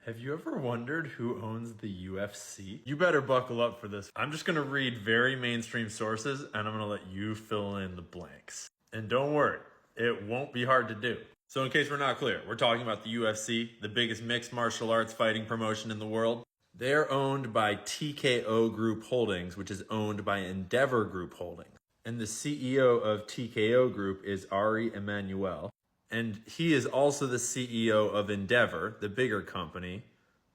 Have you ever wondered who owns the UFC? You better buckle up for this. I'm just gonna read very mainstream sources and I'm gonna let you fill in the blanks. And don't worry, it won't be hard to do. So in case we're not clear, we're talking about the UFC, the biggest mixed martial arts fighting promotion in the world. They're owned by TKO Group Holdings, which is owned by Endeavor Group Holdings. And the CEO of TKO Group is Ari Emanuel. And he is also the CEO of Endeavor, the bigger company,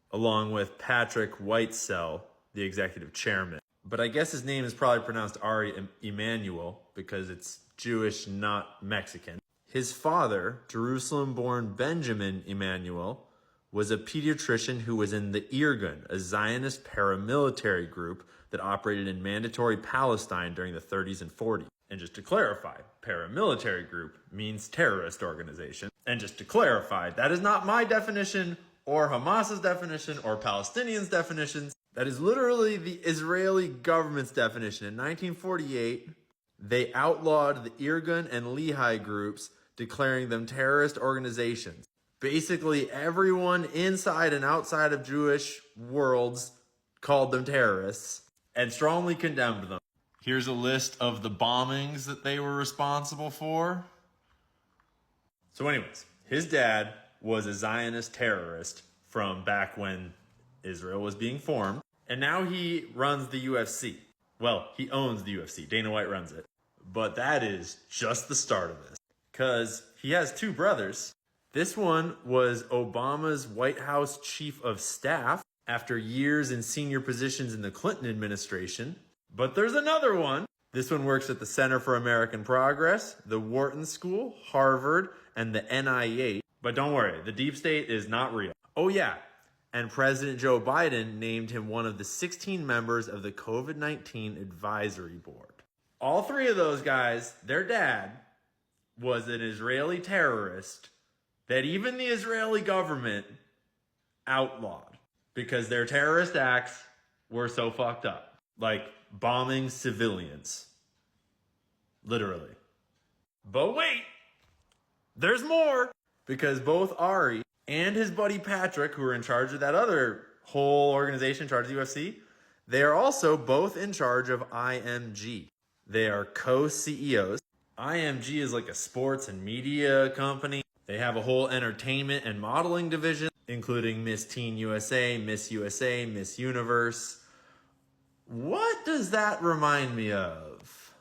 along with Patrick Whitesell, the executive chairman. But I guess his name is probably pronounced Ari Emanuel because it's Jewish, not Mexican. His father, Jerusalem-born Benjamin Emanuel, was a pediatrician who was in the Irgun, a Zionist paramilitary group that operated in mandatory Palestine during the 30s and 40s. And just to clarify, paramilitary group means terrorist organization. And just to clarify, that is not my definition or Hamas's definition or Palestinians' definitions. That is literally the Israeli government's definition. In 1948, they outlawed the Irgun and Lehi groups, declaring them terrorist organizations. Basically, everyone inside and outside of Jewish worlds called them terrorists and strongly condemned them. Here's a list of the bombings that they were responsible for. So anyways, his dad was a Zionist terrorist from back when Israel was being formed. And now he runs the UFC. Well, he owns the UFC. Dana White runs it. But that is just the start of this. Because he has two brothers. This one was Obama's White House chief of staff after years in senior positions in the Clinton administration. But there's another one. This one works at the Center for American Progress, the Wharton School, Harvard, and the NIH. But don't worry, the deep state is not real. Oh yeah, and President Joe Biden named him one of the 16 members of the COVID-19 advisory board. All three of those guys, their dad was an Israeli terrorist that even the Israeli government outlawed because their terrorist acts were so fucked up. Like bombing civilians. Literally. But wait! There's more! Because both Ari and his buddy Patrick, who are in charge of that other whole organization in charge of the UFC, they are also both in charge of IMG. They are co-CEOs. IMG is like a sports and media company. They have a whole entertainment and modeling division, including Miss Teen USA, Miss Universe. What does that remind me of?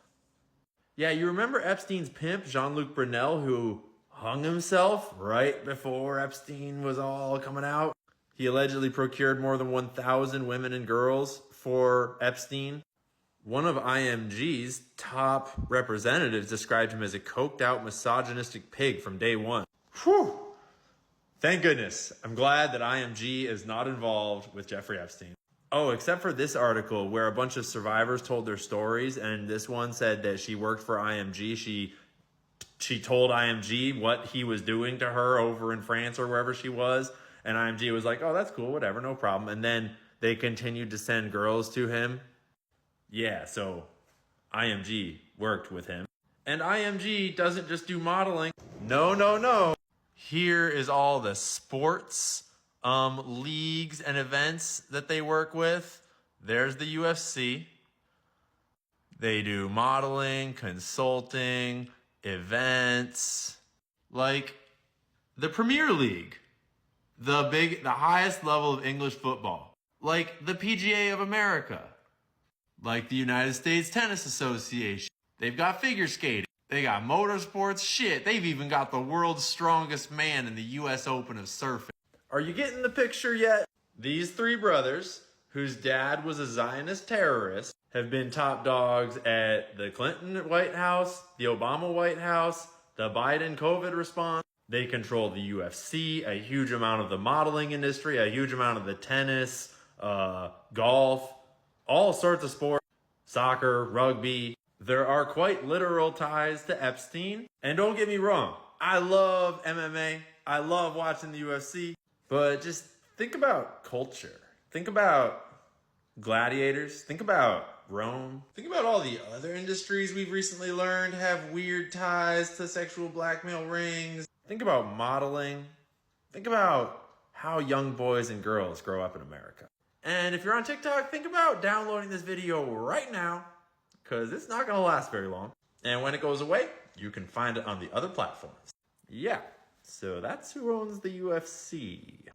Yeah, you remember Epstein's pimp, Jean-Luc Brunel, who hung himself right before Epstein was all coming out? He allegedly procured more than 1,000 women and girls for Epstein. One of IMG's top representatives described him as a coked out misogynistic pig from day one. Whew! Thank goodness. I'm glad that IMG is not involved with Jeffrey Epstein. Oh, except for this article where a bunch of survivors told their stories, and this one said that she worked for IMG. She told IMG what he was doing to her over in France or wherever she was, and IMG was like, oh, that's cool, whatever, no problem. And then they continued to send girls to him. Yeah, so IMG worked with him. And IMG doesn't just do modeling. No. Here is all the sports leagues and events that they work with. There's the UFC. They do modeling, consulting, events, like the Premier League, the highest level of English football, like the PGA of America, like the United States Tennis Association. They've got figure skating. They got motorsports. Shit, they've even got the world's strongest man in the US Open of surfing. Are you getting the picture yet? These three brothers, whose dad was a Zionist terrorist, have been top dogs at the Clinton White House, the Obama White House, the Biden COVID response. They control the UFC, a huge amount of the modeling industry, a huge amount of the tennis, golf, all sorts of sports, soccer, rugby. There are quite literal ties to Epstein. And don't get me wrong, I love MMA. I love watching the UFC. But just think about culture. Think about gladiators. Think about Rome. Think about all the other industries we've recently learned have weird ties to sexual blackmail rings. Think about modeling. Think about how young boys and girls grow up in America. And if you're on TikTok, think about downloading this video right now, because it's not gonna last very long. And when it goes away, you can find it on the other platforms. Yeah, so that's who owns the UFC.